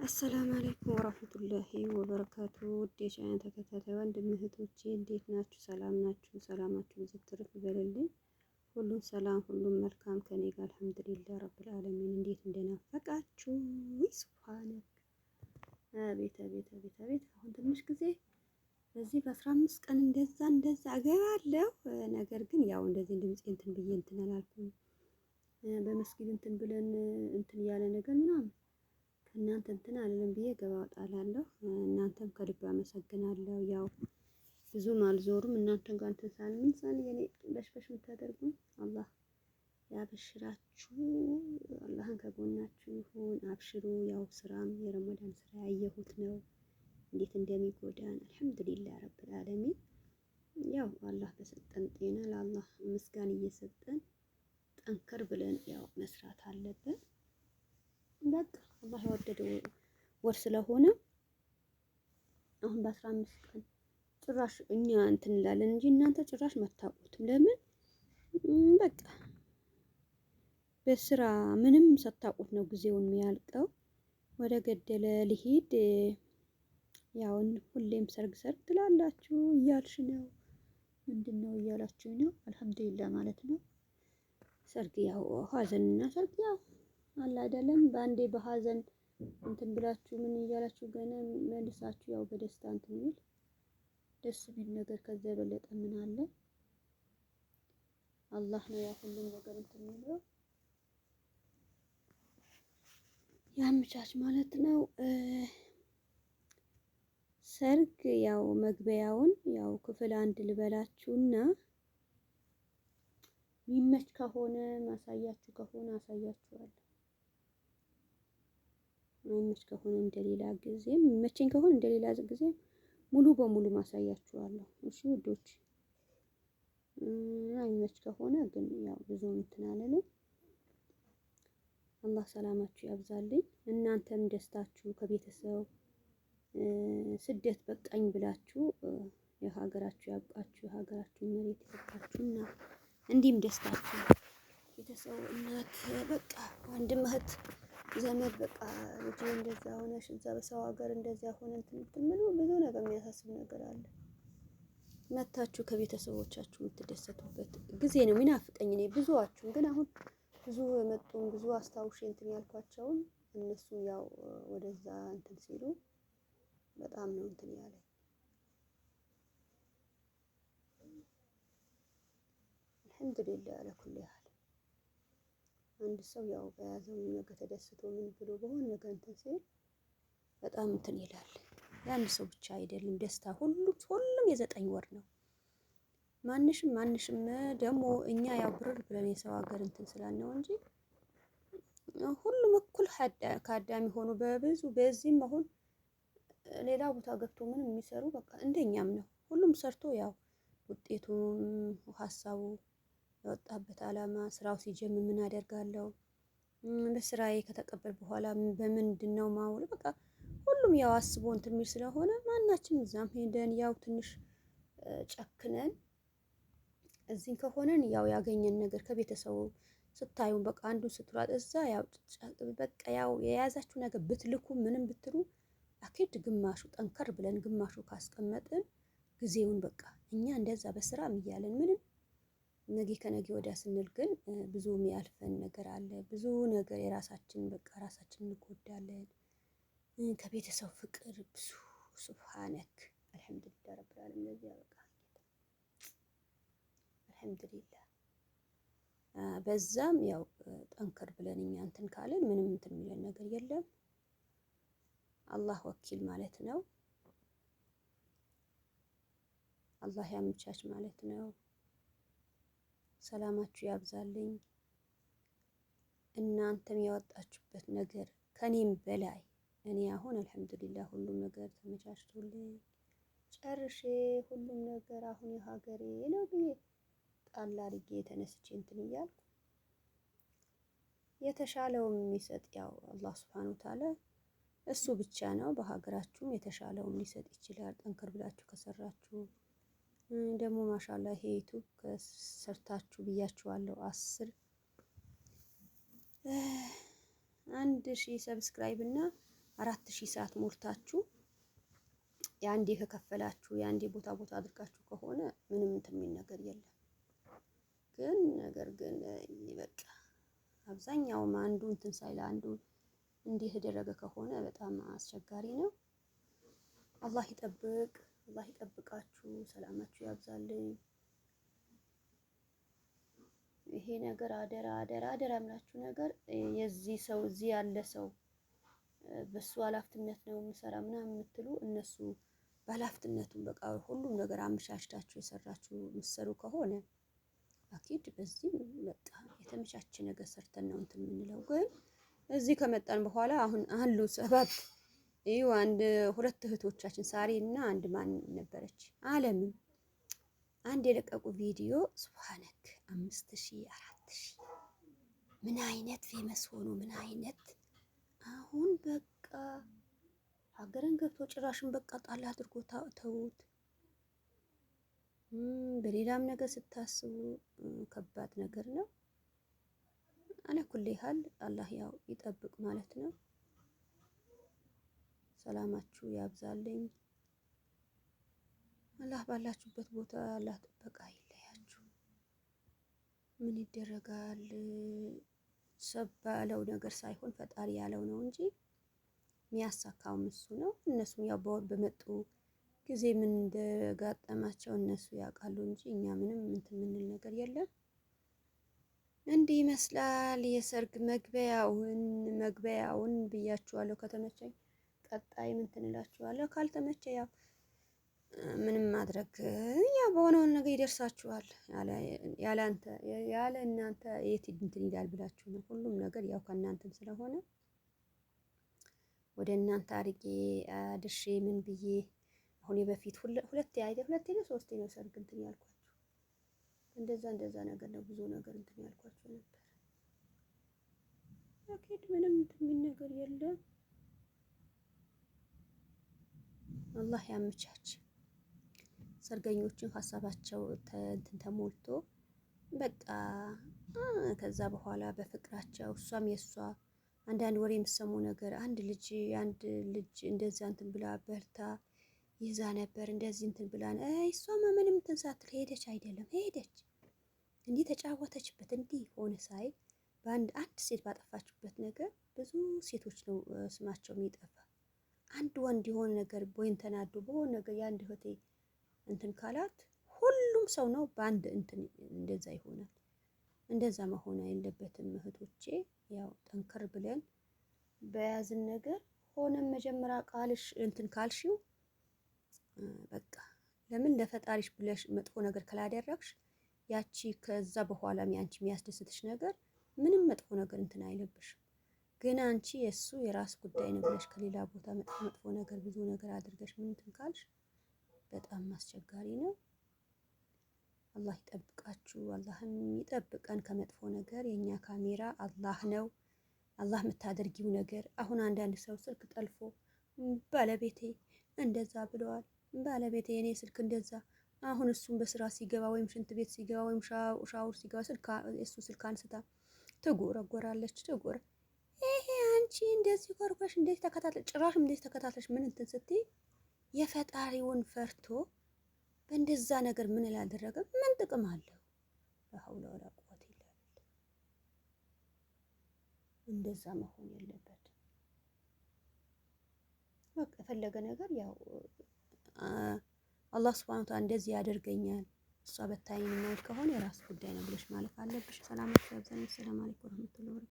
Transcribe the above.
አሰላሙ አለይኩም ወራህመቱላሂ ወበረካቱ። ውድ የቻናሌ ተከታታይ ወንድም እህቶቼ እንዴት ናችሁ? ሰላም ናችሁ? ሰላማችሁ ብዙ ትርፍ ይበልልኝ። ሁሉም ሰላም፣ ሁሉም መልካም ከኔ ጋር አልሐምዱሊላህ ረብል ዓለሚን። እንዴት እንደናፈቃችሁ ሱብሃነክ። አቤት አቤት አቤት አቤት። አሁን ትንሽ ጊዜ በዚህ በ15 ቀን እንደዛ እገባለሁ። ነገር ግን ያው እንደዚህ ድምጼ እንትን ብዬ እንትን አላልኩም። በመስጊድ እንትን ብለን እንትን ያለ ነገር ምናምን እናንተ እንትን አልልም ብዬ ገባ ወጣላለሁ። እናንተም ከልብ አመሰግናለሁ። ያው ብዙም አልዞሩም እናንተን ጋር እንትን ሳልምን የኔ በሽበሽ የምታደርጉኝ አላህ ያበሽራችሁ። አላህን ከጎናችሁ ይሁን። አብሽሩ። ያው ስራም የረመዳን ስራ ያየሁት ነው እንዴት እንደሚጎዳን። አልሐምዱሊላህ ረብል ዓለሚን። ያው አላህ በሰጠን ጤና ለአላህ ምስጋና እየሰጠን ጠንከር ብለን ያው መስራት አለብን። በቃ አላህ የወደደው ወር ስለሆነ አሁን በ15 ቀን ጭራሽ እኛ እንትን እንላለን እንጂ እናንተ ጭራሽ መታወቁትም። ለምን በቃ በስራ ምንም ሳታውቁት ነው ጊዜውን የሚያልቀው። ወደ ገደለ ልሂድ። ያው ሁሌም ሰርግ ትላላችሁ እያልሽ ነው። ምንድነው እያላችሁ ነው? አልሐምዱሊላህ ማለት ነው። ሰርግ ያው ሀዘንና ሰርግ ያው አለ አይደለም። በአንዴ በሀዘን እንትን ብላችሁ ምን እያላችሁ ገና መልሳችሁ ያው በደስታ እንትን የሚል ደስ የሚል ነገር ከዛ የበለጠ ምን አለ? አላህ ነው ያ ሁሉም ነገር እንትን የሚለው ያመቻች ማለት ነው። ሰርግ ያው መግቢያውን ያው ክፍል 1 ልበላችሁና ሚመች ከሆነ ማሳያችሁ ከሆነ አሳያችኋለሁ። ማይመች ከሆነ እንደሌላ ጊዜ ሚመቸኝ ከሆነ እንደሌላ ጊዜ ሙሉ በሙሉ ማሳያችኋለሁ። እሺ ውዶች፣ ማይመች ከሆነ ግን ያው ብዙ እንትን አለልኝ። አላህ ሰላማችሁ ያብዛልኝ። እናንተም ደስታችሁ ከቤተሰብ ስደት በቃኝ ብላችሁ የሀገራችሁ ያብቃችሁ። የሀገራችሁን መሬት ይሰጣችሁና እንዲህም ደስታችሁ ቤተሰብ እናት በቃ ወንድም እህት ዘመድ በቃ ልጅ እንደዛ ሆነሽ እዛ በሰው ሀገር እንደዛ ሆነ እንትን ብዙ ነገር የሚያሳስብ ነገር አለ። መታችሁ ከቤተሰቦቻችሁ የምትደሰቱበት ጊዜ ነው የሚናፍቀኝ። እኔ ብዙዋችሁን ግን አሁን ብዙ የመጡን ብዙ አስታውሼ እንትን ያልኳቸውን እነሱ ያው ወደዛ እንትን ሲሉ በጣም ነው እንትን ያለኝ። አልሐምዱሊላህ አለ ኩል ያህል አንድ ሰው ያው በያዘው ነገር ተደስቶ ምን ብሎ በሆነ ነገር እንትን ሲል በጣም እንትን ይላል። የአንድ ሰው ብቻ አይደለም ደስታ፣ ሁሉም የ9 ወር ነው። ማንሽም ደግሞ እኛ ያው ብርር ብለን የሰው ሀገር እንትን ስላልነው እንጂ ሁሉም እኩል ከአዳሚ ሆኑ በብዙ በዚህም አሁን ሌላ ቦታ ገብቶ ምንም የሚሰሩ በቃ እንደኛም ነው። ሁሉም ሰርቶ ያው ውጤቱን ሀሳቡ የወጣበት አላማ ስራው ሲጀምር ምን አደርጋለሁ በስራዬ ከተቀበል በኋላ በምንድነው ማውል በቃ ሁሉም ያው አስቦ እንትን የሚል ስለሆነ ማናችን እዛም ሄደን ያው ትንሽ ጨክነን እዚህን ከሆነን ያው ያገኘን ነገር ከቤተሰቡ ስታዩ በቃ አንዱ ስትሯጥ እዛ ያው በቃ ያው የያዛችሁ ነገር ብትልኩ ምንም ብትሉ አኪድ ግማሹ ጠንከር ብለን ግማሹ ካስቀመጥን ጊዜውን በቃ እኛ እንደዛ በስራም እያለን ምንም ነገ ከነገ ወዲያ ስንል ግን ብዙ የሚያልፈን ነገር አለ። ብዙ ነገር የራሳችን በቃ ራሳችን እንጎዳለን። ከቤተሰብ ፍቅር ብዙ ሱብሃነክ አልሐምዱሊላህ ረብል ዓለሚን ለዚህ ያበቃ አልሐምዱሊላህ። በዛም ያው ጠንከር ብለን እኛ እንትን ካለን ምንም እንትን የሚለን ነገር የለም። አላህ ወኪል ማለት ነው። አላህ ያመቻች ማለት ነው። ሰላማችሁ ያብዛልኝ። እናንተም ያወጣችሁበት ነገር ከኔም በላይ እኔ አሁን አልሐምዱሊላህ ሁሉም ነገር ተመቻችቶልኝ ጨርሼ ሁሉም ነገር አሁን የሀገሬ ነው ብዬ ጣል አድርጌ ተነስቼ እንትን እያልኩ የተሻለውን የሚሰጥ ያው አላህ ሱብሓነሁ ወተዓላ እሱ ብቻ ነው። በሀገራችሁም የተሻለውን ሊሰጥ ይችላል ጠንከር ብላችሁ ከሰራችሁ። ደግሞ ማሻአላህ ይሄ ዩቲዩብ ከሰርታችሁ ብያችኋለሁ 1000 ሰብስክራይብ እና 4000 ሰዓት ሞልታችሁ የአንዴ ከከፈላችሁ የአንዴ ቦታ አድርጋችሁ ከሆነ ምንም እንትን የሚል ነገር የለም። ግን ነገር ግን በቃ አብዛኛውም አንዱ እንትን ሳይል አንዱ እንዲህ የተደረገ ከሆነ በጣም አስቸጋሪ ነው። አላህ ይጠብቅ፣ አላህ ይጠብቃችሁ፣ ሰላማችሁ ያብዛልኝ። ይሄ ነገር አደራ አደራ አደራ የምላችሁ ነገር የዚህ ሰው እዚህ ያለ ሰው በሱ ኃላፊነት ነው የምሰራ ምናምን የምትሉ እነሱ ባለሀብትነቱን በቃ ሁሉም ነገር አመቻችታችሁ የሰራችሁ የምትሰሩ ከሆነ አኪድ በዚህ በቃ የተመቻቸ ነገር ሰርተን ነው እንትን የምንለው። ግን እዚህ ከመጣን በኋላ አሁን አሉ ሰባት ይኸው አንድ ሁለት እህቶቻችን ሳሪ እና አንድ ማን ነበረች አለምም አንድ የለቀቁ ቪዲዮ ሱብሃነክ 5000 4000 ምን አይነት ፌመስ ሆኖ ምን አይነት አሁን በቃ ሀገርን ገብቶ ጭራሽን በቃ ጣል አድርጎ ተውት። በሌላም ነገር ስታስቡ ከባድ ነገር ነው። አለ ኩል ሀል አላህ ያው ይጠብቅ ማለት ነው። ሰላማችሁ ያብዛልኝ። አላህ ባላችሁበት ቦታ አላህ ጥበቃ ይለያችሁ። ምን ይደረጋል? ሰብ ባለው ነገር ሳይሆን ፈጣሪ ያለው ነው እንጂ የሚያሳካው እሱ ነው። እነሱም ያው በመጡ ጊዜ ምን እንደጋጠማቸው እነሱ ያውቃሉ እንጂ እኛ ምንም እንትን የምንል ነገር የለም። እንዲህ ይመስላል የሰርግ መግቢያውን ብያችኋለሁ። ከተመቸኝ ቀጣይ ምን ትንላችኋለሁ። ካልተመቸ ያው ምንም ማድረግ ያው በሆነውን ነገር ይደርሳችኋል። ያለ እናንተ የት እንትን ይላል ብላችሁ ነው። ሁሉም ነገር ያው ከእናንተም ስለሆነ ወደ እናንተ አድርጌ አድርሼ ምን ብዬ አሁን የበፊት ሁለቴ ነው ሶስቴ ነው ሰርግ እንትን ያልኳችሁ። እንደዛ ነገር ነው ብዙ ነገር እንትን ያልኳችሁ ነበር። አኪድ ምንም እንትን የሚል ነገር የለም። አላህ ያመቻች። ሰርገኞችን ሀሳባቸው እንትን ተሞልቶ በቃ ከዛ በኋላ በፍቅራቸው እሷም የሷ አንዳንድ ወሬ የምሰሙ ነገር አንድ ልጅ እንደዛ እንትን ብላ በርታ ይዛ ነበር እንደዚህ እንትን ብላ እሷማ ምንም እንትን ሳትል ሄደች። አይደለም ሄደች እንዲህ ተጫወተችበት እንዲህ ሆነ ሳይ አንድ ሴት ባጠፋችበት ነገር ብዙ ሴቶች ነው ስማቸው የሚጠፋ። አንድ ወንድ የሆነ ነገር ወይን ተናዶ በሆነ ነገር የአንድ እህቴ እንትን ካላት ሁሉም ሰው ነው በአንድ እንትን እንደዛ ይሆናል። እንደዛ መሆን የለበትም እህቶቼ። ያው ጠንከር ብለን በያዝን ነገር ሆነም መጀመሪያ ቃልሽ እንትን ካልሽው በቃ ለምን ለፈጣሪሽ ብለሽ መጥፎ ነገር ካላደረግሽ ያቺ ከዛ በኋላም ያንቺ የሚያስደስትሽ ነገር ምንም መጥፎ ነገር እንትን አይለብሽም። ግን አንቺ የሱ የራስ ጉዳይ ነው ብለሽ ከሌላ ቦታ መጥፎ ነገር ብዙ ነገር አድርገሽ ምን እንትን ካልሽ በጣም አስቸጋሪ ነው። አላህ ይጠብቃችሁ፣ አላህም ይጠብቀን ከመጥፎ ነገር። የኛ ካሜራ አላህ ነው። አላህ የምታደርጊው ነገር አሁን አንዳንድ ሰው ስልክ ጠልፎ ባለቤቴ እንደዛ ብለዋል፣ ባለቤቴ የኔ ስልክ እንደዛ አሁን እሱን በስራ ሲገባ ወይም ሽንት ቤት ሲገባ ወይም ሻውር ሲገባ እሱ ስልክ አንስታ ትጎረጎራለች። ይሄ አንቺ እንደዚህ ጎርጎሽ እንደዚህ ተከታተለሽ ጭራሽም እንደዚህ ተከታተለሽ ምን እንትን ስትይ የፈጣሪውን ፈርቶ በእንደዛ ነገር ምን ያላደረገ ምን ጥቅም አለው? ለሐውለ ወላ ቁወት ኢላ ቢላህ። እንደዛ መሆን የለበትም። በቃ የፈለገ ነገር ያው አላህ ሱብሃነሁ ወተዓላ እንደዚህ ያደርገኛል እሷ በታይኝ ነው ከሆነ የራስ ጉዳይ ነው ብለሽ ማለት አለብሽ። ሰላም አለይኩም ወራህመቱላሂ ወበረካቱህ።